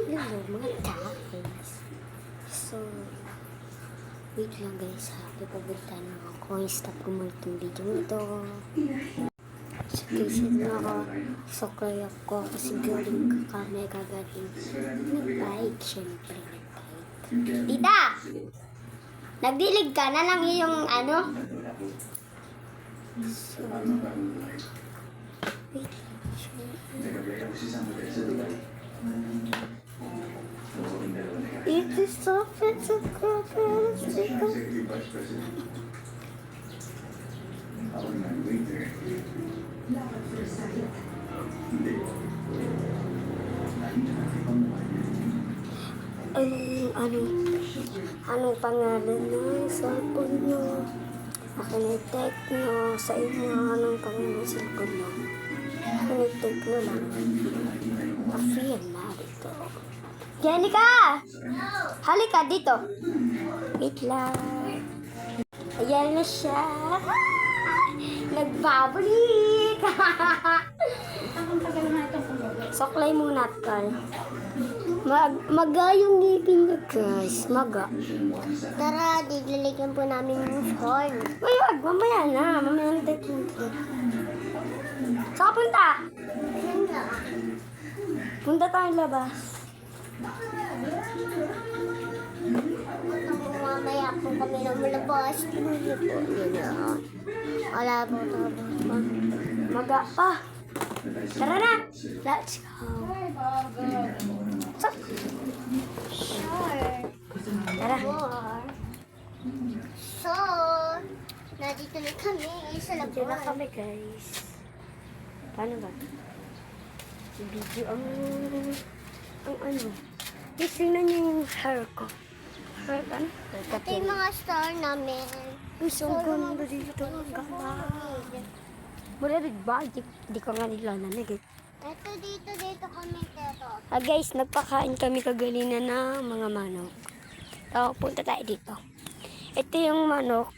Hello mga guys. So, wait lang guys ha. Pipabalitan mo ako yung stop ko muna itong video ito. So guys, ito na ako. Suklay ako kasi galing kami kagating. Nag-bike, syempre nag-bike. Tita! Nagdilig ka na lang yung ano? So, wait lang. It is so fancy, anong pangalan ng cellphone nyo? Akin ay Tecno. Sa inyo, anong pangalan ng cellphone nyo? Akin ay Tecno lang. Afiyan na dito. Jenica! Halika dito. Wait lang. Ayan na siya. Nagbabalik. Soklay muna, Carl. Maga yung ngipin niya, guys. Maga. Tara, dilalagyan po namin yung horn. Wag, mamaya na. Mamaya na tayo. Saan punta? Punta tayong labas. Mamaya po kami na malabas. Wala po. Maga pa. Tara na. Let's go. Sure. Tara. So, nandito na kami sa labas. Nandito na kami, guys. Paano ba? Video ang ano. Guys, tingnan niyo yung hair ko. Hair ka na? Ito yung mga star namin. Uy, so ganda dito. Ang ganda. Mula rin ba? Di ko nga nilalamig eh. Ito dito kami dito. Guys, nagpakain kami kagalina ng mga manok. So, punta tayo dito. Ito yung manok.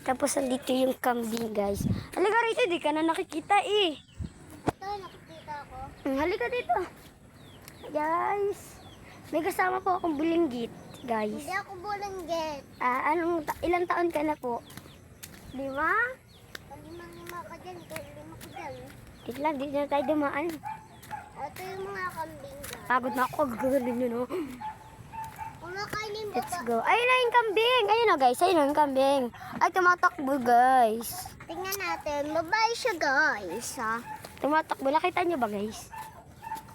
Tapos andito yung kambing, guys. Halika rito, di ka na nakikita eh. Ito, nakikita ako. Halika dito. Guys, may kasama po akong bulinggit, guys. Hindi ako bulinggit. Ilang taon ka na po? 5? 5 ka dyan, 5 ka dyan. Dito lang, dito na tayo dumaan. Ito yung mga kambing. Pagod na ako, gagaling yun, oh. Kumakainin mo ba? Let's go. Ayun na yung kambing. Ayun na, guys. Ayun na yung kambing. Ay, tumatakbo, guys. Tingnan natin. Babae siya, guys. Ha? Tumatakbo. Nakita nyo ba, guys?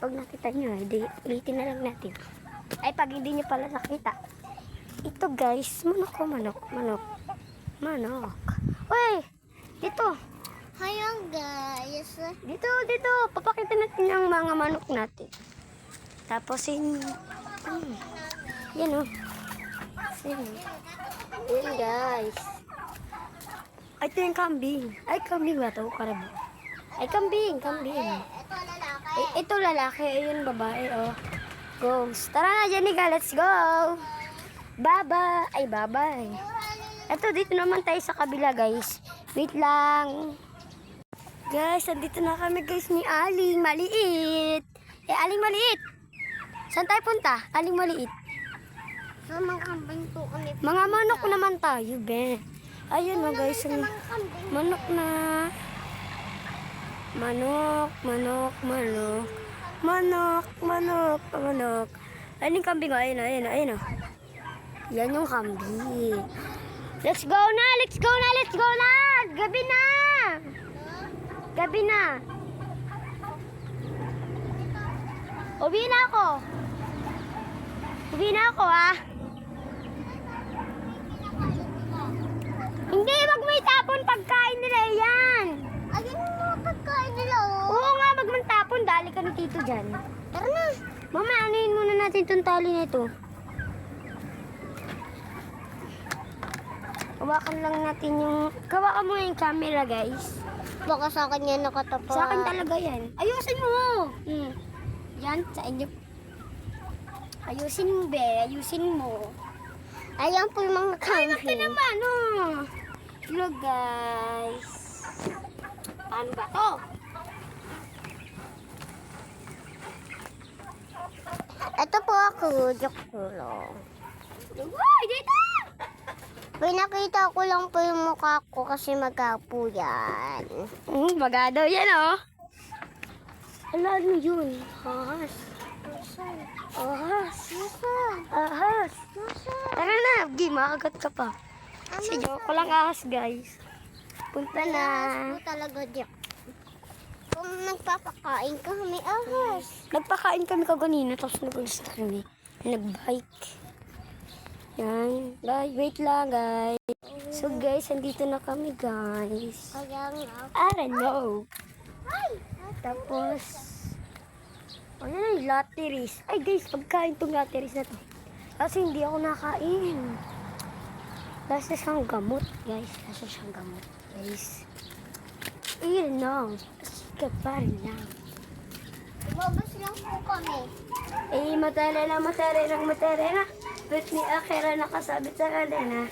Pag nakita nyo, ulitin na lang natin. Ay, pag hindi nyo pala nakita. Ito, guys. Manok. Uy! Dito. Hayang, guys. Dito. Papakita natin yung mga manok natin. Tapos, yan, oh. Yan, guys. Ay, ito yung kambing. Ay, kambing ba ito? Karabo. Ay, kambing. Ito lalaki. Ayun, babae, oh. Goes. Tara na, Jenica. Let's go. Bye-bye. Ito, dito naman tayo sa kabila, guys. Wait lang. Guys, andito na kami, guys, ni Aling Maliit. Aling Maliit. Saan tayo punta? Aling Maliit. So, mga kambing po kami. Mga manok naman tayo, be. Ayun, oh, guys. Manok na. Manok. Ayun yung kambing, oh. Ayun, oh. Yan yung kambing. Let's go na. Gabi na. Uwi na ako, ha. Hindi, wag mo itapon pagkain nila yan. Ayun mo pagkain nila, oh. Oo nga, wag mong tapon. Dali ka ni Tito dyan. Tara na. Mama, anuhin muna natin itong tali na ito. Hawakan mo yung camera, guys. Baka sa akin yan nakatapat. Sa akin talaga yan. Ayusin mo. Yan, sa inyo. Ayusin mo. Ayan po yung mga kambing. Ay, natin naman, oh. Hello, guys. Paano ba to? Joke ko lang. Uy, dito! Pinakita ko lang po yung mukha ko kasi magkapo yan. Magadaw yan, oh. Ala, ano yun? Ahas. Ahas. Ahas. Tara na, Gi, makagat ka pa. Si joke ko lang ahas, guys. Punta na. Ahas talaga, Jack. Kung nagpapakain ka, may ahas. Nagpakain kami kaganina, tapos nag-alis na kami. Nag-bike. Yan. Guys, wait lang, guys. So, guys, andito na kami, guys. I don't know. Tapos, ano na yung latteries? Ay, guys, pagkain tong latteries na to. Kasi hindi ako nakain. Lasa siyang gamot, guys. Lasa siyang gamot, guys. Ayun lang. Kasi pa rin lang. Lumabas lang po kami. Eh, matara na. Ba't ni Akira nakasabit sa kadena?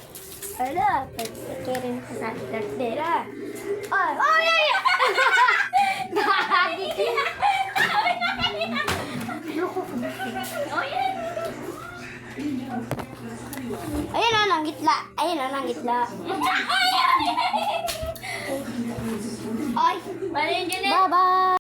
Hala, ba't ni Akira nakasabit sa kadena? Ay, ay, ay! Nakakagigil. Loko ko ba? Ayun na, nanggitla. Ay, bye-bye!